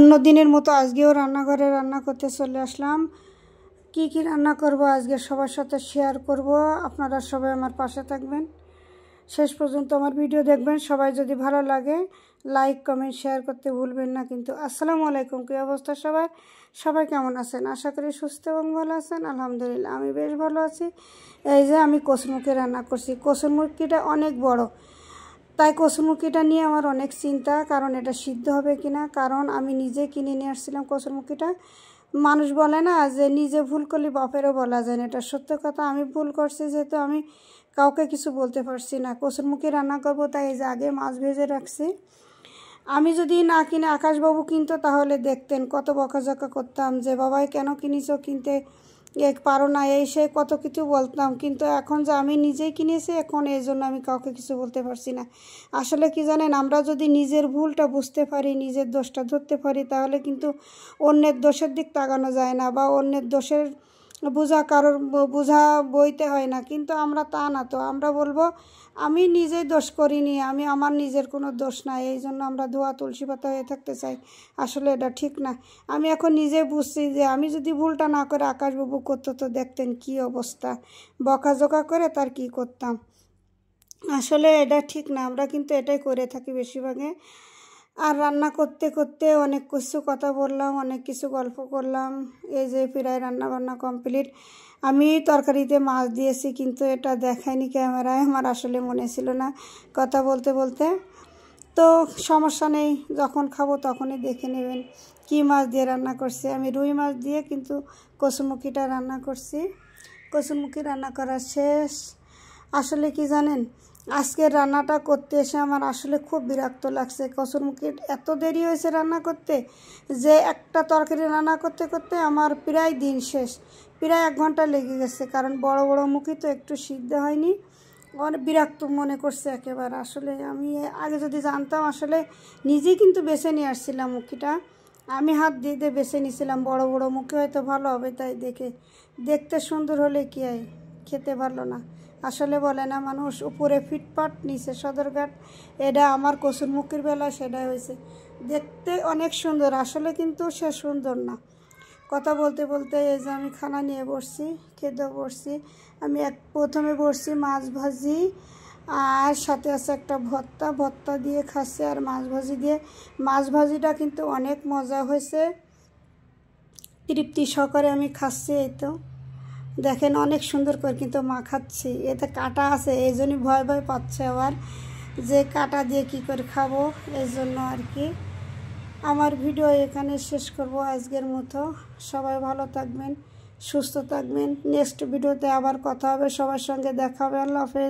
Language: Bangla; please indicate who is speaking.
Speaker 1: অন্য দিনের মতো আজকেও রান্নাঘরে রান্না করতে চলে আসলাম। কি কি রান্না করব আজকে সবার সাথে শেয়ার করব। আপনারা সবাই আমার পাশে থাকবেন, শেষ পর্যন্ত আমার ভিডিও দেখবেন। সবাই যদি ভালো লাগে লাইক কমেন্ট শেয়ার করতে ভুলবেন না কিন্তু। আসসালামু আলাইকুম, কী অবস্থা সবাই? সবাই কেমন আছেন? আশা করি সুস্থ এবং ভালো আছেন। আলহামদুলিল্লাহ আমি বেশ ভালো আছি। এই যে আমি কচুরমুখী রান্না করছি। কচুরমুখীটা অনেক বড়, তাই কচুরমুখীটা নিয়ে আমার অনেক চিন্তা, কারণ এটা সিদ্ধ হবে কিনা। কারণ আমি নিজে কিনে নিয়ে আসছিলাম কচুরমুখীটা। মানুষ বলে না যে নিজে ভুল করলে বাপেরও বলা যায় না, এটা সত্য কথা। আমি ভুল করছি যেহেতু আমি কাউকে কিছু বলতে পারছি না। কচুরমুখী রান্না করব, তাই এই যে আগে মাছ ভেজে রাখছি। আমি যদি না কিনে আকাশবাবু কিনতো তাহলে দেখতেন কত বকাঝকা করতাম যে বাবাই কেন কিনেছো, কিনতে পারো না, এই সে কত কিছু বলতাম। কিন্তু এখন যে আমি নিজেই কিনেছি, এখন এই জন্য আমি কাউকে কিছু বলতে পারছি না। আসলে কি জানেন, আমরা যদি নিজের ভুলটা বুঝতে পারি, নিজের দোষটা ধরতে পারি, তাহলে কিন্তু অন্যের দোষের দিক তাকানো যায় না, বা অন্যের দোষের কারোর বোঝা বইতে হয় না। কিন্তু আমরা তা না, তো আমরা বলবো আমি নিজেই দোষ করিনি, আমার নিজের কোনো দোষ নাই, এই জন্য আমরা ধোয়া তুলসী পাতা হয়ে থাকতে চাই। আসলে এটা ঠিক না। আমি এখন নিজে বুঝছি যে আমি যদি ভুলটা না করে আকাশবাবু করতো তো দেখতেন কি অবস্থা, বকাঝকা করে তার কি করতাম। আসলে এটা ঠিক না, আমরা কিন্তু এটাই করে থাকি বেশিরভাগে। আর রান্না করতে করতে অনেক কিছু কথা বললাম, অনেক কিছু গল্প করলাম। এই যে প্রায় রান্নাবান্না কমপ্লিট। আমি তরকারিতে মাছ দিয়েছি, কিন্তু এটা দেখায়নি ক্যামেরায়, আমার আসলে মনে ছিল না কথা বলতে বলতে। তো সমস্যা নেই, যখন খাবো তখনই দেখে নেবেন কি মাছ দিয়ে রান্না করছি। আমি রুই মাছ দিয়ে কিন্তু কচুরমুখীটা রান্না করছি। কচুরমুখী রান্না করা শেষ। আসলে কি জানেন, আজকের রান্নাটা করতে এসে আমার আসলে খুব বিরক্ত লাগছে। কচুরমুখীর এত দেরি হয়েছে রান্না করতে, যে একটা তরকারি রান্না করতে করতে আমার প্রায় দিন শেষ, প্রায় 1 ঘন্টা লেগে গেছে। কারণ বড় বড় মুখী তো একটু সিদ্ধ হয়নি, অনেক বিরক্ত মনে করছে একেবারে। আসলে আমি আগে যদি জানতাম, আসলে নিজেই কিন্তু বেছে নিয়ে আসছিলাম মুখীটা, আমি হাত দিয়ে দিয়ে বেছে নিয়েছিলাম। বড় বড় মুখী হয়তো ভালো হবে তাই দেখতে সুন্দর হলে কি হয়, খেতে ভালো না। আসলে বলে না মানুষ, উপরে ফিটপাট নিচে সদরঘাট, এটা আমার কচুরমুখীর বেলা সেটাই হয়েছে। দেখতে অনেক সুন্দর, আসলে কিন্তু সে সুন্দর না। কথা বলতে বলতে এই যে আমি খানা নিয়ে বসছি, খেতে বসছি। আমি প্রথমে বসছি মাছ ভাজি, আর সাথে আছে একটা ভর্তা দিয়ে খাচ্ছি, আর মাছ ভাজি দিয়ে। মাছ ভাজিটা কিন্তু অনেক মজা হয়েছে, তৃপ্তি সহকারে আমি খাচ্ছি। এই তো দেখেন অনেক সুন্দর করে কিন্তু মাখাচ্ছি। এতে কাটা আছে, এই জন্যই ভয় ভয় পাচ্ছে আবার যে কাটা দিয়ে কি করে খাবো, এই জন্য আর কি। আমার ভিডিও এখানে শেষ করব আজকের মতো। সবাই ভালো থাকবেন, সুস্থ থাকবেন। নেক্সট ভিডিওতে আবার কথা হবে, সবার সঙ্গে দেখা হবে। আল্লাহ হাফেজ।